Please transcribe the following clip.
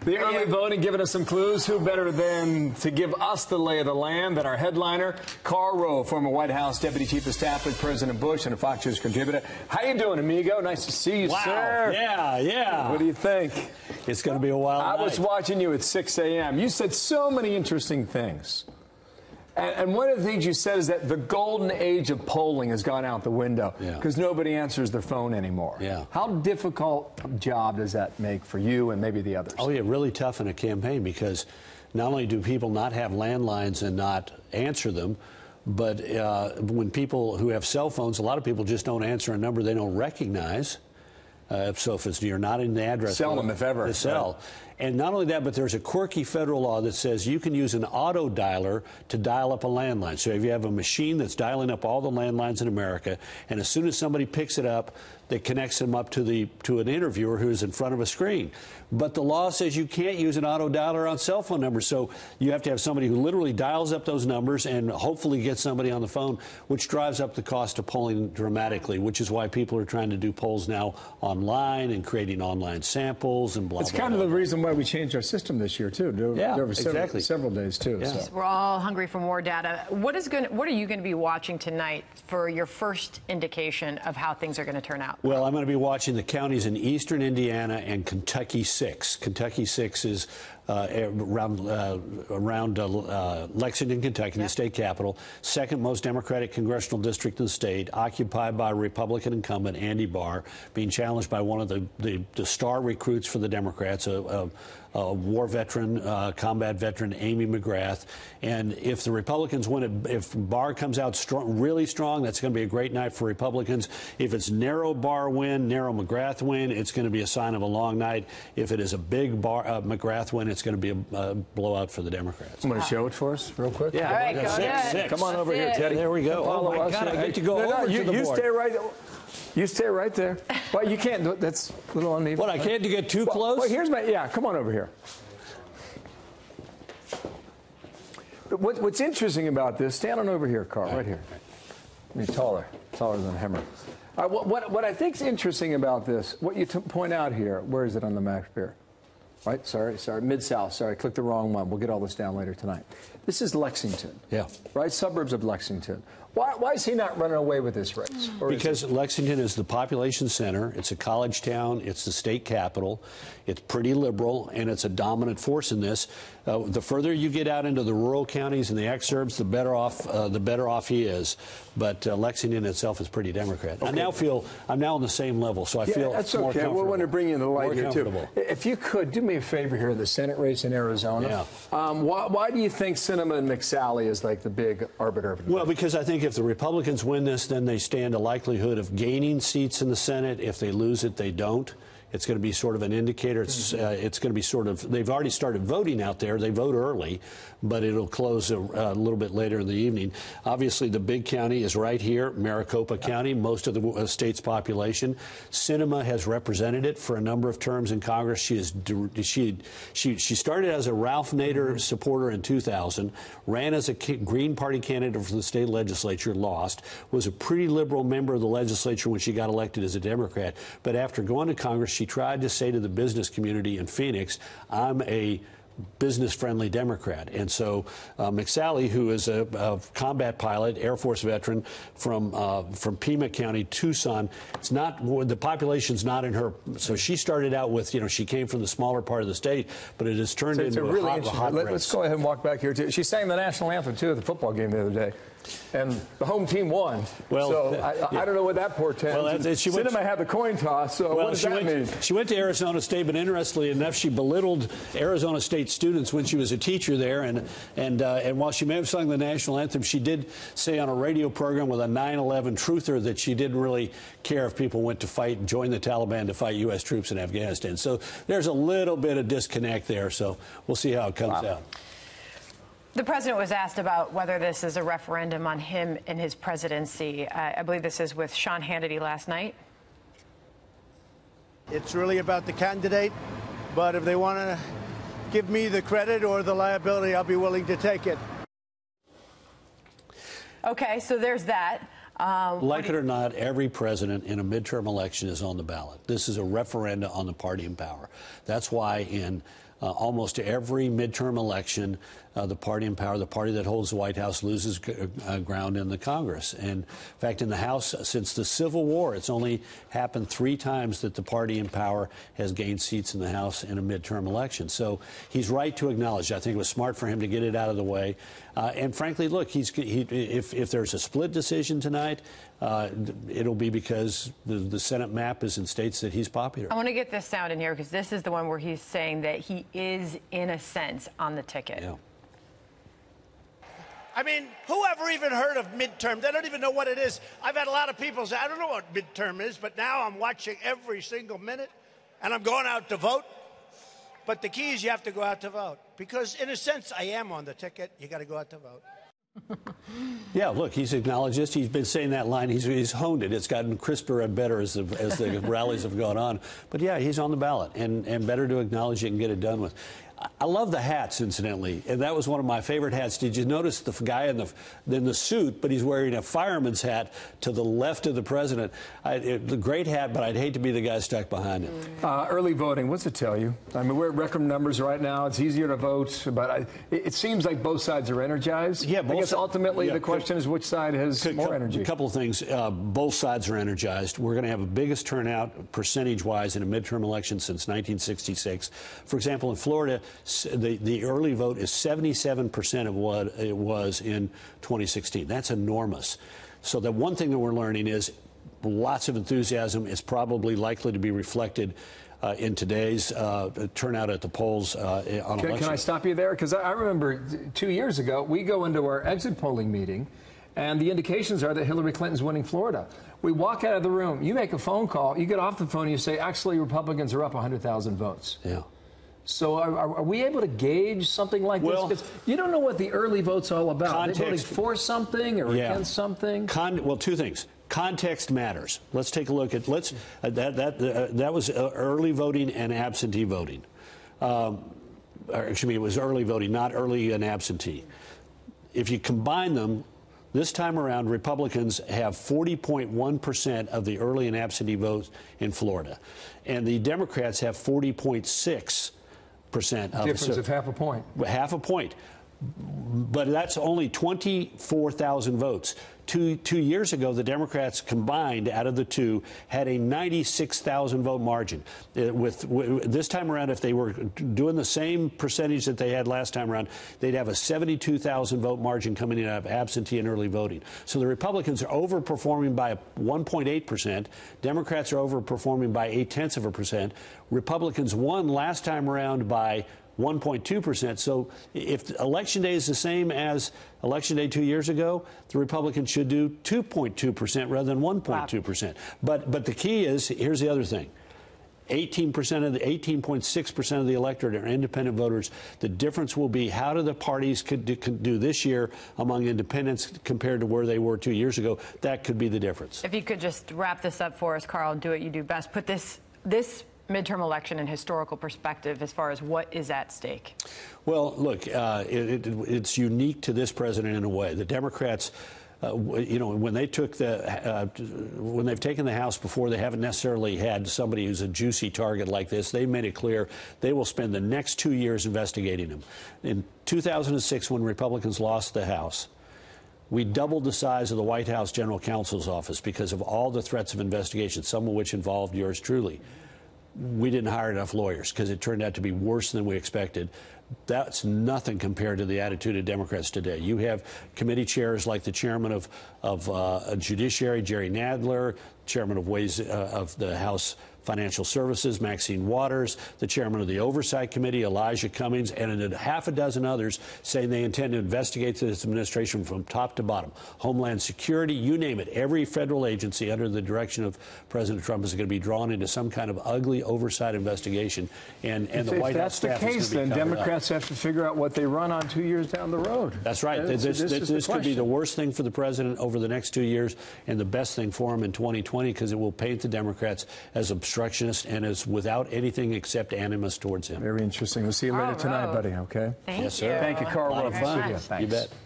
The early voting giving us some clues. Who better than to give us the lay of the land than our headliner, Karl Rove, former White House Deputy Chief of Staff with President Bush and a Fox News contributor. How you doing, amigo? Nice to see you, sir. Yeah. What do you think? It's going to be a wild night. I was watching you at 6 a.m. You said so many interesting things. And one of the things you said is that the golden age of polling has gone out the window because nobody answers their phone anymore. Yeah. How difficult a job does that make for you and maybe the others? Oh, yeah, really tough in a campaign because not only do people not have landlines and not answer them, but when people who have cell phones, a lot of people just don't answer a number they don't recognize. So if you're not in the address, seldom, if ever, the cell. And not only that, but there's a quirky federal law that says you can use an auto dialer to dial up a landline. So if you have a machine that's dialing up all the landlines in America, and as soon as somebody picks it up, that connects them up to an interviewer who's in front of a screen. But the law says you can't use an auto dialer on cell phone numbers. So you have to have somebody who literally dials up those numbers and hopefully gets somebody on the phone, which drives up the cost of polling dramatically, which is why people are trying to do polls now online and creating online samples and blah, blah, blah. It's kind of the reason why we changed our system this year, too. Several days, too. Yeah. So. We're all hungry for more data. What are you going to be watching tonight for your first indication of how things are going to turn out? Well, I'm going to be watching the counties in eastern Indiana and Kentucky 6. Kentucky 6 is around Lexington, Kentucky, the state capital, second most Democratic congressional district in the state, occupied by Republican incumbent Andy Barr, being challenged by one of the star recruits for the Democrats, a war veteran, combat veteran, Amy McGrath. And if the Republicans win it, if Barr comes out really strong, that's going to be a great night for Republicans. If it's narrow Barr win, narrow McGrath win, it's going to be a sign of a long night. If it is a big McGrath win, it's going to be a blowout for the Democrats. I'm going to show it for us real quick. Yeah, all right, go ahead. Come on over here, Teddy. There we go. Oh, my God, I get to go over to the board. You stay right there. Well, you can't do it. That's a little uneven. What, I can't get too close? Well, here's come on over here. What's interesting about this, stand on over here, Carl, right here. You're taller than Hemmer. What I think is interesting about this, what you point out here, where is it on the map here? Right, sorry, Mid-South, sorry, I clicked the wrong one. We'll get all this down later tonight. This is Lexington. Yeah. Right, suburbs of Lexington. Why is he not running away with this race? Because Lexington is the population center. It's a college town. It's the state capital. It's pretty liberal, and it's a dominant force in this. The further you get out into the rural counties and the exurbs, the better off he is. But Lexington itself is pretty Democrat. Okay. I'm now on the same level, so I feel that's more okay. comfortable. We want to bring you in the light here too. If you could do me a favor here, the Senate race in Arizona. Yeah. Why do you think Sinema and McSally is like the big arbiter? Well, because I think if the Republicans win this, then they stand a likelihood of gaining seats in the Senate. If they lose it, they don't. It's going to be sort of an indicator. It's going to be sort of, they've already started voting out there. They vote early, but it'll close a little bit later in the evening. Obviously, the big county is right here, Maricopa County, most of the state's population. Sinema has represented it for a number of terms in Congress. She started as a Ralph Nader supporter in 2000, ran as a Green Party candidate for the state legislature, lost, was a pretty liberal member of the legislature when she got elected as a Democrat. But after going to Congress, she tried to say to the business community in Phoenix, I'm a business-friendly Democrat. And so McSally, who is a combat pilot, Air Force veteran from Pima County, Tucson, the population's not in her. So she started out with, she came from the smaller part of the state, but it has turned into a hot race. Let's go ahead and walk back here, too. She sang the national anthem, too, at the football game the other day. And the home team won. Well, so I don't know what that portends. Well, Sinema had the coin toss, so what does that mean? She went to Arizona State, but interestingly enough, she belittled Arizona State students when she was a teacher there. And while she may have sung the national anthem, she did say on a radio program with a 9/11 truther that she didn't really care if people went to fight and join the Taliban to fight U.S. troops in Afghanistan. So there's a little bit of disconnect there. So we'll see how it comes out. The president was asked about whether this is a referendum on him and his presidency. I believe this is with Sean Hannity last night. It's really about the candidate, but if they want to give me the credit or the liability, I'll be willing to take it. Okay, so there's that. Like it or not, every president in a midterm election is on the ballot. This is a referenda on the party in power. That's why in almost every midterm election, the party in power, the party that holds the White House, loses ground in the Congress. And in fact, in the House, since the Civil War, it's only happened 3 times that the party in power has gained seats in the House in a midterm election. So he's right to acknowledge. I think it was smart for him to get it out of the way. And frankly, look, if there's a split decision tonight, it'll be because the Senate map is in states that he's popular. I want to get this sound in here because this is the one where he's saying that he is, in a sense, on the ticket. Yeah. I mean, whoever even heard of midterm? They don't even know what it is. I've had a lot of people say, I don't know what midterm is, but now I'm watching every single minute, and I'm going out to vote. But the key is you have to go out to vote. Because, in a sense, I am on the ticket. You got to go out to vote. Yeah, look, he's acknowledged this. He's been saying that line. He's honed it. It's gotten crisper and better as the rallies have gone on. But, yeah, he's on the ballot, and better to acknowledge it and get it done with. I love the hats, incidentally, and that was one of my favorite hats. Did you notice the guy in the suit, but he's wearing a fireman's hat to the left of the president? A great hat, but I'd hate to be the guy stuck behind him. Early voting, what's it tell you? I mean, we're at record numbers right now. It's easier to vote, but it seems like both sides are energized. Yeah, I guess ultimately the question is which side has more energy. A couple of things. Both sides are energized. We're going to have the biggest turnout percentage-wise in a midterm election since 1966. For example, in Florida, the early vote is 77% of what it was in 2016. That's enormous. So the one thing that we're learning is lots of enthusiasm is probably likely to be reflected in today's turnout at the polls on election. Can I stop you there? Because I remember 2 years ago, we go into our exit polling meeting, and the indications are that Hillary Clinton's winning Florida. We walk out of the room, you make a phone call, you get off the phone, and you say, actually, Republicans are up 100,000 votes. Yeah. So are we able to gauge something like this? Because you don't know what the early vote's all about. They voted for something or against something? Well, 2 things. Context matters. Let's take a look at that was early voting and absentee voting. Excuse me, it was early voting, not early and absentee. If you combine them, this time around, Republicans have 40.1% of the early and absentee votes in Florida, and the Democrats have 40.6%. Difference of half a point. Half a point. But that's only 24,000 votes. Two years ago, the Democrats combined out of the two had a 96,000 vote margin. This time around, if they were doing the same percentage that they had last time around, they'd have a 72,000 vote margin coming in out of absentee and early voting. So the Republicans are overperforming by 1.8%. Democrats are overperforming by 0.8%. Republicans won last time around by 1.2%. So if Election Day is the same as Election Day 2 years ago, the Republicans should do 2.2% rather than 1.2%. But the key is, here's the other thing. 18.6% of the electorate are independent voters. The difference will be how do the parties could do this year among independents compared to where they were 2 years ago. That could be the difference. If you could just wrap this up for us, Karl, do what you do best. Put this midterm election in historical perspective as far as what is at stake. Well, look, it's unique to this president in a way. The Democrats, when they've taken the House before, they haven't necessarily had somebody who's a juicy target like this. They made it clear they will spend the next 2 years investigating him. In 2006, when Republicans lost the House, we doubled the size of the White House General Counsel's office because of all the threats of investigation, some of which involved yours truly. We didn't hire enough lawyers because it turned out to be worse than we expected. That's nothing compared to the attitude of Democrats today. You have committee chairs like the chairman of Judiciary, Jerry Nadler, chairman of Ways of the House Financial Services, Maxine Waters, the chairman of the Oversight Committee, Elijah Cummings, and half a dozen others saying they intend to investigate this administration from top to bottom. Homeland Security, you name it. Every federal agency under the direction of President Trump is going to be drawn into some kind of ugly oversight investigation. And the White House staff is going to be covered up. If that's the case, then Democrats have to figure out what they run on 2 years down the road. That's right. This could be the worst thing for the president over the next 2 years and the best thing for him in 2020 because it will paint the Democrats as obstructionist and as without anything except animus towards him. Very interesting. We'll see you later tonight, buddy, okay? Thank you. Yes, sir. Thank you, Karl Rove. Fun. Thanks. You bet.